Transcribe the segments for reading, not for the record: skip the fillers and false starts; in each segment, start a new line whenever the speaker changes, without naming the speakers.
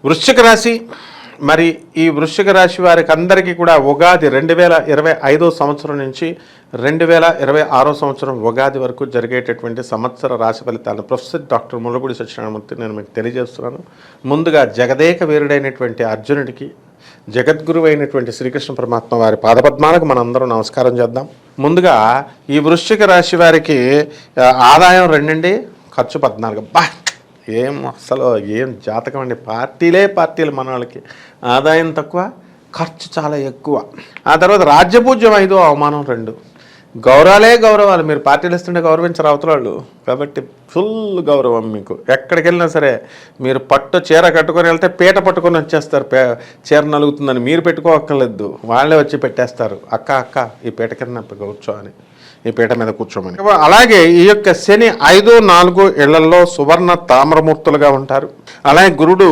వృశ్చిక రాశి. మరి ఈ వృశ్చిక రాశి వారికి అందరికీ కూడా ఉగాది 2025 సంవత్సరం నుంచి 2026 సంవత్సరం ఉగాది వరకు జరిగేటటువంటి సంవత్సర రాశి ఫలితాలను ప్రొఫెసర్ డాక్టర్ ముల్లపూడి సత్యనారాయణమూర్తి నేను మీకు తెలియజేస్తున్నాను. ముందుగా జగదేక వీరుడైనటువంటి అర్జునుడికి, జగద్గురువు అయినటువంటి శ్రీకృష్ణ పరమాత్మ వారి పాదపద్మాలకు మనందరం నమస్కారం చేద్దాం. ముందుగా ఈ వృశ్చిక రాశి వారికి ఆదాయం 2 అండి, ఖర్చు 14. అసలు ఏం జాతకం అండి. పార్టీలు మన వాళ్ళకి ఆదాయం తక్కువ, ఖర్చు చాలా ఎక్కువ. ఆ తర్వాత రాజ్యపూజ్యం 5, అవమానం 2. గౌరవాలు. మీరు పార్టీలు ఇస్తుంటే గౌరవించరు అవతలాళ్ళు, కాబట్టి ఫుల్ గౌరవం మీకు. ఎక్కడికి వెళ్ళినా సరే మీరు పట్టు చీర కట్టుకొని వెళ్తే పీట పట్టుకొని వచ్చేస్తారు. చీర నలుగుతుందని మీరు పెట్టుకోక్కర్లేదు, వాళ్ళే వచ్చి పెట్టేస్తారు. అక్క ఈ పీట కింద కూర్చో అని, ఈ పీట మీద కూర్చోమని. అలాగే ఈ యొక్క శని 5, 4 ఇళ్లలో సువర్ణ తామ్రమూర్తులుగా ఉంటారు. అలాగే గురుడు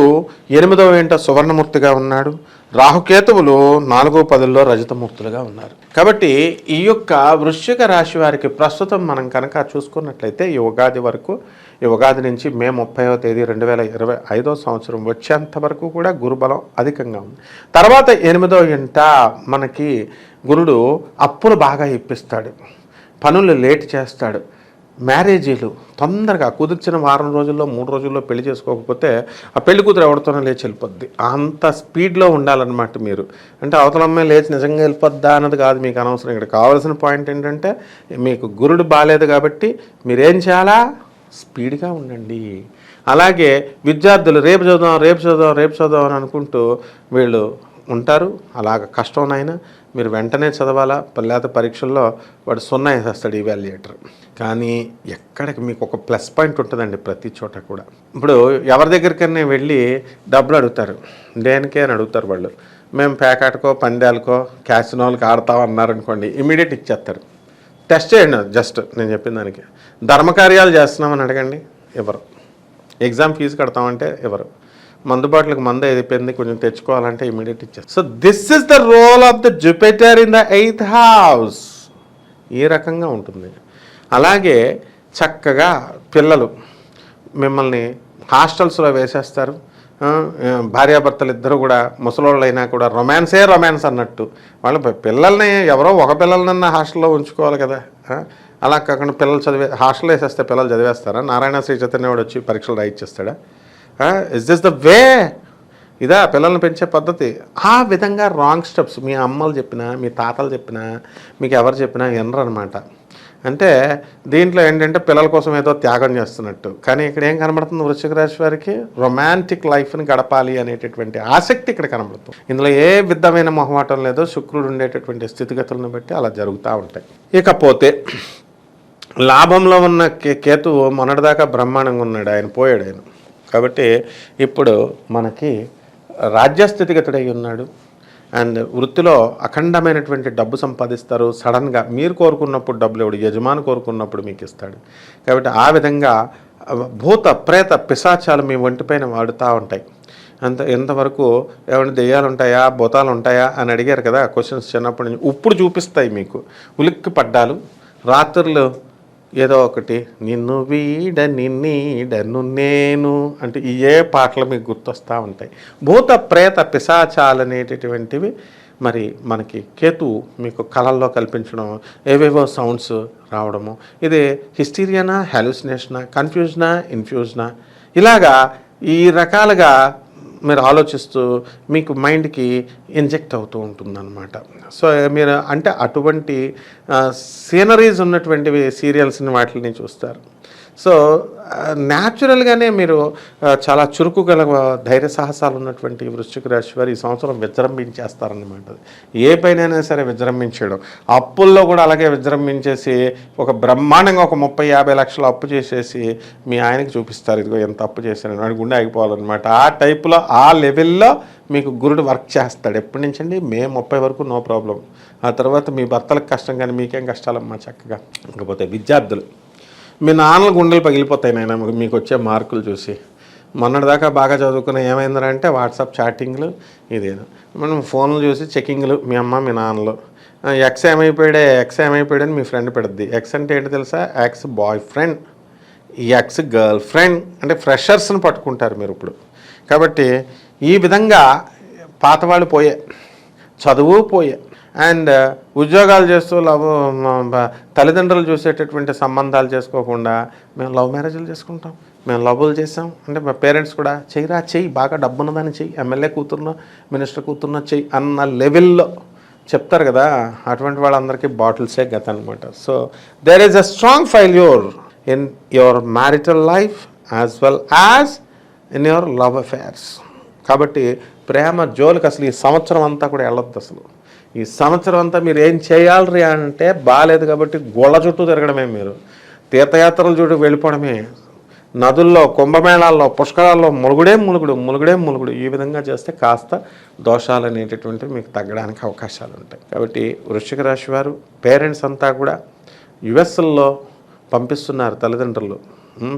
8వ ఇంట సువర్ణమూర్తిగా ఉన్నాడు. రాహుకేతువులు 4, 10లో రజతమూర్తులుగా ఉన్నారు. కాబట్టి ఈ యొక్క వృశ్చిక రాశి వారికి ప్రస్తుతం మనం కనుక చూసుకున్నట్లయితే ఈ ఉగాది వరకు, ఈ ఉగాది నుంచి మే 30వ తేదీ 2025 సంవత్సరం వచ్చేంత వరకు కూడా గురుబలం అధికంగా ఉంది. తర్వాత 8వ ఇంట మనకి గురుడు అప్పులు బాగా ఇప్పిస్తాడు, పనులు లేట్ చేస్తాడు, మ్యారేజీలు తొందరగా కుదిర్చిన వారం రోజుల్లో 3 రోజుల్లో పెళ్లి చేసుకోకపోతే ఆ పెళ్లి కూతురు ఎవరితోనో లేచి వెళ్ళిపోద్ది. అంత స్పీడ్లో ఉండాలన్నమాట మీరు. అంటే అవతల అమ్మాయి లేచి నిజంగా వెళ్ళిపోద్దా అన్నది కాదు మీకు అనవసరం. ఇక్కడ కావాల్సిన పాయింట్ ఏంటంటే మీకు గురుడు బాగాలేదు కాబట్టి మీరేం చేయాలా, స్పీడ్గా ఉండండి. అలాగే విద్యార్థులు రేపు చదువుదాం అని అనుకుంటూ వీళ్ళు ఉంటారు. అలాగ కష్టంనైనా మీరు వెంటనే చదవాలా, లేకపోతే పరీక్షల్లో వాడు 0 వేసేస్తాడు ఈవాల్యుయేటర్. కానీ ఎక్కడికి మీకు ఒక ప్లస్ పాయింట్ ఉంటుందండి ప్రతి చోట కూడా. ఇప్పుడు ఎవరి దగ్గరికైనా వెళ్ళి డబ్బులు అడుగుతారు, దేనికే అని అడుగుతారు వాళ్ళు. మేము పేకాటకో పందాలకో క్యాసినోలకి ఆడతాం అన్నారనుకోండి, ఇమీడియట్ ఇచ్చేస్తారు. టెస్ట్ చేయండి జస్ట్ నేను చెప్పిన దానికి. ధర్మకార్యాలు చేస్తున్నామని అడగండి, ఎవరు. ఎగ్జామ్ ఫీజు కడతామంటే ఎవరు. మందుబాట్లకు మంద అయిపోయింది కొంచెం తెచ్చుకోవాలంటే ఇమీడియట్ ఇచ్చారు. So this is the role of the Jupiter in the 8th house. ఈ రకంగా ఉంటుంది. అలాగే చక్కగా పిల్లలు మిమ్మల్ని హాస్టల్స్లో వేసేస్తారు. భార్యాభర్తలు ఇద్దరు కూడా ముసలోళ్ళైనా కూడా రొమాన్స్ అన్నట్టు. వాళ్ళ పిల్లల్ని ఎవరో ఒక పిల్లలనన్నా హాస్టల్లో ఉంచుకోవాలి కదా. అలా కాకుండా పిల్లలు హాస్టల్లో వేసేస్తే పిల్లలు చదివేస్తారా? నారాయణ శ్రీ చైతన్యవాడు వచ్చి పరీక్షలు రాయిచ్చేస్తాడా? Is this the way? ఇదా పిల్లల్ని పెంచే పద్ధతి? ఆ విధంగా రాంగ్ స్టెప్స్ మీ అమ్మలు చెప్పినా, మీ తాతలు చెప్పినా, మీకు ఎవరు చెప్పినా వినరనమాట. అంటే దీంట్లో ఏంటంటే పిల్లల కోసం ఏదో త్యాగం చేస్తున్నట్టు. కానీ ఇక్కడ ఏం కనబడుతుంది వృశ్చిక రాశి వారికి? రొమాంటిక్ లైఫ్ని గడపాలి అనేటటువంటి ఆసక్తి ఇక్కడ కనబడుతుంది. ఇందులో ఏ విధమైన మొహమాటం లేదో, శుక్రుడు ఉండేటటువంటి స్థితిగతులను బట్టి అలా జరుగుతూ ఉంటాయి. ఇకపోతే లాభంలో ఉన్న కేతువు మొన్నటిదాకా బ్రహ్మాండంగా ఉన్నాడు, ఆయన పోయాడు ఆయన. కాబట్టి ఇప్పుడు మనకి రాజ్యస్థితిగతుడై ఉన్నాడు. అండ్ వృత్తిలో అఖండమైనటువంటి డబ్బు సంపాదిస్తారు. సడన్గా మీరు కోరుకున్నప్పుడు డబ్బులు ఇవ్వడు, యజమాని కోరుకున్నప్పుడు మీకు ఇస్తాడు. కాబట్టి ఆ విధంగా భూత ప్రేత పిశాచాలు మీ ఒంటిపైన వాడుతూ ఉంటాయి. ఎంతవరకు ఏమైనా దెయ్యాలు ఉంటాయా, భూతాలు ఉంటాయా అని అడిగారు కదా క్వశ్చన్స్ చిన్నప్పటి నుంచి. ఇప్పుడు చూపిస్తాయి మీకు. ఉలిక్కి పడ్డాలు, రాత్రులు ఏదో ఒకటి నిన్ను నీడను నేను అంటే ఏ పాటలు మీకు గుర్తొస్తూ ఉంటాయి. భూత ప్రేత పిశాచాలు అనేటటువంటివి మరి మనకి కేతువు మీకు కళల్లో కల్పించడం, ఏవేవో సౌండ్స్ రావడము. ఇది హిస్టీరియానా, హాలుసినేషనా, కన్ఫ్యూజనా, ఇన్ఫ్యూజనా, ఇలాగా ఈ రకాలుగా మీరు ఆలోచిస్తూ మీకు మైండ్కి ఇంజెక్ట్ అవుతూ ఉంటుందన్నమాట. సో మీరు అంటే అటువంటి సీనరీస్ ఉన్నటువంటివి సీరియల్స్ని వాటిని చూస్తారు. సో న్యాచురల్గానే మీరు చాలా చురుకు గల ధైర్య సాహసాలు ఉన్నటువంటి వృశ్చిక రాశి వారు ఈ సంవత్సరం విజృంభించేస్తారన్నమాట. ఏ పైనైనా సరే విజృంభించడం. అప్పుల్లో కూడా అలాగే విజృంభించేసి ఒక బ్రహ్మాండంగా ఒక 30-50 లక్షలు అప్పు చేసేసి మీ ఆయనకి చూపిస్తారు, ఇదిగో ఎంత అప్పు చేశాను అని. గుండె ఆగిపోవాలన్నమాట. ఆ టైపులో ఆ లెవెల్లో మీకు గురుడు వర్క్ చేస్తాడు. ఎప్పటి నుంచి అండి? మే 30 వరకు నో ప్రాబ్లం. ఆ తర్వాత మీ భర్తలకు కష్టం, కానీ మీకేం కష్టాలమ్మా చక్కగా. ఇకపోతే విద్యార్థులు, మీ నాన్నల గుండెలు పగిలిపోతాయి నాయన మీకు వచ్చే మార్కులు చూసి. మొన్నటిదాకా బాగా చదువుకున్న ఏమైందంటే వాట్సాప్ చాటింగ్లు, ఇదేదో మనం ఫోన్లు చూసి చెకింగ్లు. మీ అమ్మ మీ నాన్నలు ఎక్స్ ఏమైపోయాడని మీ ఫ్రెండ్ పెడుద్ది. ఎక్స్ అంటే ఏంటి తెలుసా? X boy friend, ex girl friend. అంటే ఫ్రెషర్స్ని పట్టుకుంటారు మీరు ఇప్పుడు. కాబట్టి ఈ విధంగా పాతవాళ్ళు పోయే, చదువు పోయే, అండ్ ఉద్యోగాలు చేస్తూ తల్లిదండ్రులు చూసేటటువంటి సంబంధాలు చేసుకోకుండా మేము లవ్ మ్యారేజ్లు చేసుకుంటాం, మేము లవ్లు చేసాం అంటే మా పేరెంట్స్ కూడా చెయ్యి బాగా డబ్బున్నదాన్ని చెయ్యి, ఎమ్మెల్యే కూతురునో మినిస్టర్ కూతురునో చెయ్యి అన్న లెవెల్లో చెప్తారు కదా. అటువంటి వాళ్ళందరికీ బాటిల్సే గత అనమాట. So there is a strong failure in your marital life as well as in your love affairs. కాబట్టి ప్రేమ జోలికి అసలు ఈ సంవత్సరం అంతా కూడా వెళ్ళొద్దు. అసలు ఈ సంవత్సరం అంతా మీరు ఏం చేయాలి అంటే బాగాలేదు కాబట్టి గోళ్ళ చుట్టూ తిరగడమే, మీరు తీర్థయాత్రల చుట్టూ వెళ్ళిపోవడమే, నదుల్లో కుంభమేళాల్లో పుష్కరాల్లో ములుగుడే. ఈ విధంగా చేస్తే కాస్త దోషాలు అనేటటువంటివి మీకు తగ్గడానికి అవకాశాలు ఉంటాయి. కాబట్టి వృశ్చిక రాశి వారు పేరెంట్స్ అంతా కూడా యుఎస్లో పంపిస్తున్నారు తల్లిదండ్రులు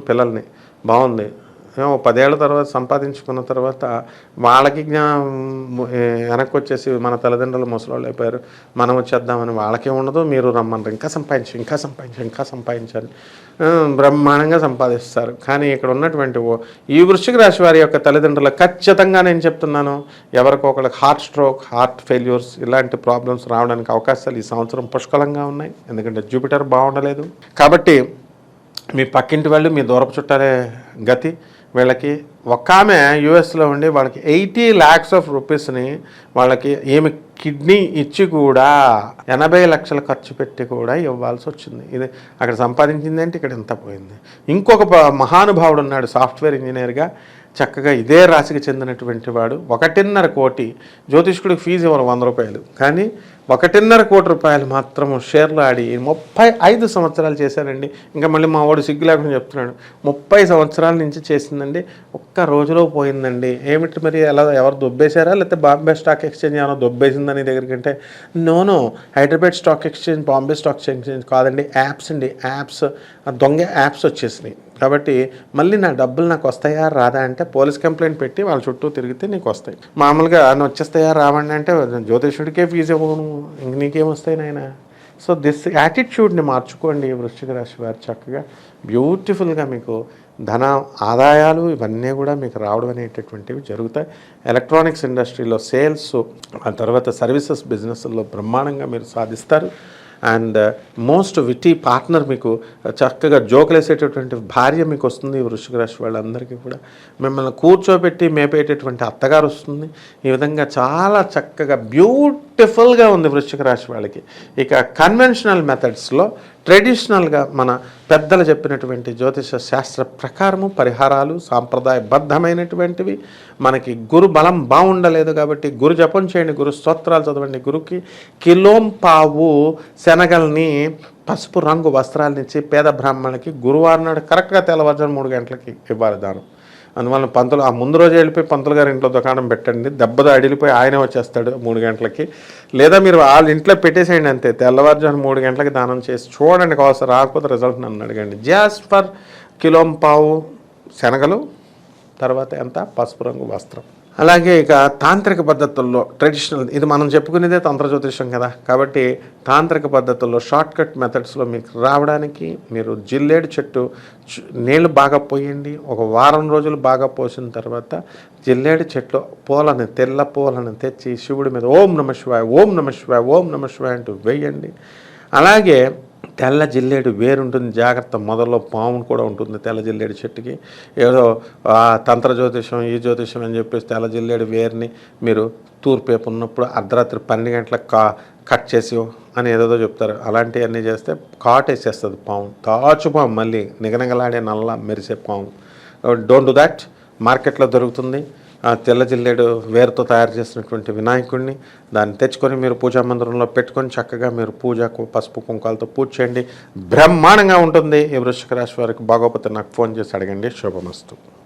పిల్లల్ని, బాగుంది. 10 ఏళ్ల తర్వాత సంపాదించుకున్న తర్వాత వాళ్ళకి వెనక్కి వచ్చేసి మన తల్లిదండ్రులు ముసలోళ్ళు అయిపోయారు, మనం వచ్చేద్దామని వాళ్ళకే ఉండదు. మీరు రమ్మన్నారు, ఇంకా సంపాదించాలి, బ్రహ్మాండంగా సంపాదిస్తారు. కానీ ఇక్కడ ఉన్నటువంటి ఈ వృశ్చిక రాశి వారి యొక్క తల్లిదండ్రులు ఖచ్చితంగా నేను చెప్తున్నాను, ఎవరికొకరికి హార్ట్ స్ట్రోక్, హార్ట్ ఫెయిల్యూర్స్ ఇలాంటి ప్రాబ్లమ్స్ రావడానికి అవకాశాలు ఈ సంవత్సరం పుష్కలంగా ఉన్నాయి. ఎందుకంటే జూపిటర్ బాగుండలేదు. కాబట్టి మీ పక్కింటి వాళ్ళు, మీ దూరపు చుట్టాలే గతి వీళ్ళకి. ఒక ఆమె యుఎస్లో ఉండి వాళ్ళకి 80 lakhs రూపీస్ని వాళ్ళకి ఏమి కిడ్నీ ఇచ్చి కూడా 80 లక్షలు ఖర్చు పెట్టి కూడా ఇవ్వాల్సి వచ్చింది. ఇది అక్కడ సంపాదించిందంటే ఇక్కడ ఎంత పోయింది. ఇంకొక మహానుభావుడు ఉన్నాడు, సాఫ్ట్వేర్ ఇంజనీర్గా, చక్కగా ఇదే రాశికి చెందినటువంటి వాడు. 1.5 కోటి, జ్యోతిష్కుడికి ఫీజు ఇవ్వరు 100 రూపాయలు, కానీ 1.5 కోటి రూపాయలు మాత్రము షేర్లు ఆడి 35 సంవత్సరాలు చేశానండి. ఇంకా మళ్ళీ మా వాడు సిగ్గు లేకుండా చెప్తున్నాడు, 30 సంవత్సరాల నుంచి చేసిందండి, ఒక్క రోజులో పోయిందండి. ఏమిటి మరి, ఎలా ఎవరు దొబ్బేశారా, లేకపోతే బాంబే స్టాక్ ఎక్స్చేంజ్ ఏమైనా దొబ్బేసిందని దగ్గరికి అంటే, no Hyderabad stock exchange, Bombay stock exchange కాదండి, యాప్స్ అండి, యాప్స్, దొంగ యాప్స్ వచ్చేసినాయి. కాబట్టి మళ్ళీ నా డబ్బులు నాకు వస్తాయా రాదా అంటే పోలీస్ కంప్లైంట్ పెట్టి వాళ్ళ చుట్టూ తిరిగితే నీకు వస్తాయి. మామూలుగా వచ్చేస్తాయా రావండి అంటే జ్యోతిషుడికే ఫీజు ఇవ్వను, ఇంక నీకేం వస్తాయి నాయన. సో దిస్ యాటిట్యూడ్ని మార్చుకోండి వృశ్చిక రాశి వారు. చక్కగా బ్యూటిఫుల్గా మీకు ధన ఆదాయాలు ఇవన్నీ కూడా మీకు రావడం అనేటటువంటివి జరుగుతాయి. ఎలక్ట్రానిక్స్ ఇండస్ట్రీలో సేల్స్, ఆ తర్వాత సర్వీసెస్ బిజినెస్లో బ్రహ్మాండంగా మీరు సాధిస్తారు. అండ్ మోస్ట్ విటీ పార్ట్నర్, మీకు చక్కగా జోకులేసేటటువంటి భార్య మీకు వస్తుంది. వృశ్చిక రాశి వాళ్ళందరికీ కూడా మిమ్మల్ని కూర్చోబెట్టి మేపేటటువంటి అత్తగారు వస్తుంది. ఈ విధంగా చాలా చక్కగా బ్యూటిఫుల్గా ఉంది వృశ్చిక రాశి వాళ్ళకి. ఇక కన్వెన్షనల్ మెథడ్స్లో ట్రెడిషనల్గా మన పెద్దలు చెప్పినటువంటి జ్యోతిష శాస్త్ర ప్రకారము పరిహారాలు సాంప్రదాయబద్ధమైనటువంటివి. మనకి గురు బలం బాగుండలేదు కాబట్టి గురు జపం చేయండి, గురు స్తోత్రాలు చదవండి. గురుకి కిలోంపావు శనగల్ని పసుపు రంగు వస్త్రాలనిచ్చి పేద బ్రాహ్మణులకి గురువారం నాడు కరెక్ట్గా తెల్లవారుజాము 3 గంటలకి ఇవ్వాలి దానం. అందువల్ల పంతులు ఆ ముందు రోజు వెళ్ళిపోయి పంతులు గారి ఇంట్లో దుకాణం పెట్టండి, దెబ్బతో అడిలిపోయి ఆయనే వచ్చేస్తాడు 3 గంటలకి. లేదా మీరు వాళ్ళ ఇంట్లో పెట్టేసేయండి అంతే, తెల్లవారుజాము 3 గంటలకి దానం చేసి చూడండి, కావచ్చు రాకపోతే రిజల్ట్ నన్ను అడగండి. జస్ట్ ఫర్ కిలోంపావు శనగలు, తర్వాత ఎంత పసుపు రంగు వస్త్రం. అలాగే ఇక తాంత్రిక పద్ధతుల్లో ట్రెడిషనల్, ఇది మనం చెప్పుకునేదే తంత్ర జ్యోతిషం కదా, కాబట్టి తాంత్రిక పద్ధతుల్లో షార్ట్ కట్ మెథడ్స్లో మీకు రావడానికి మీరు జిల్లేడు చెట్టు నీళ్ళు బాగా పోయండి. ఒక వారం రోజులు బాగా పోసిన తర్వాత జిల్లేడు చెట్లు పూలని, తెల్ల పూలను తెచ్చి శివుడి మీద ఓం నమ శివాయ, ఓం నమ శివాయ, ఓం నమ శివాయ అంటూ వేయండి. అలాగే తెల్ల జిల్లేడు వేరు ఉంటుంది, జాగ్రత్త, మొదల్లో పామును కూడా ఉంటుంది తెల్ల జిల్లేడు చెట్టుకి. ఏదో తంత్ర జ్యోతిషం ఈ జ్యోతిషం అని చెప్పేసి తెల్ల జిల్లేడు వేరుని మీరు తూర్పేపు ఉన్నప్పుడు అర్ధరాత్రి 12 గంటలకు కట్ చేసి అని ఏదేదో చెప్తారు. అలాంటివన్నీ చేస్తే కాటేసేస్తుంది పాము, తాచుపాము, మళ్ళీ నిగనగలాడే నల్ల మెరిసే పాము. Don't do that. మార్కెట్లో దొరుకుతుంది తెల్ల జిల్లేడు వేరుతో తయారు చేసినటువంటి వినాయకుడిని, దాన్ని తెచ్చుకొని మీరు పూజా మందిరంలో పెట్టుకొని చక్కగా మీరు పూజకు పసుపు కుంకాలతో పూజ చేయండి, బ్రహ్మాండంగా ఉంటుంది. ఈ వృశ్చిక రాశి వారికి బాగోపోతే నాకు ఫోన్ చేసి అడగండి. శుభమస్తు.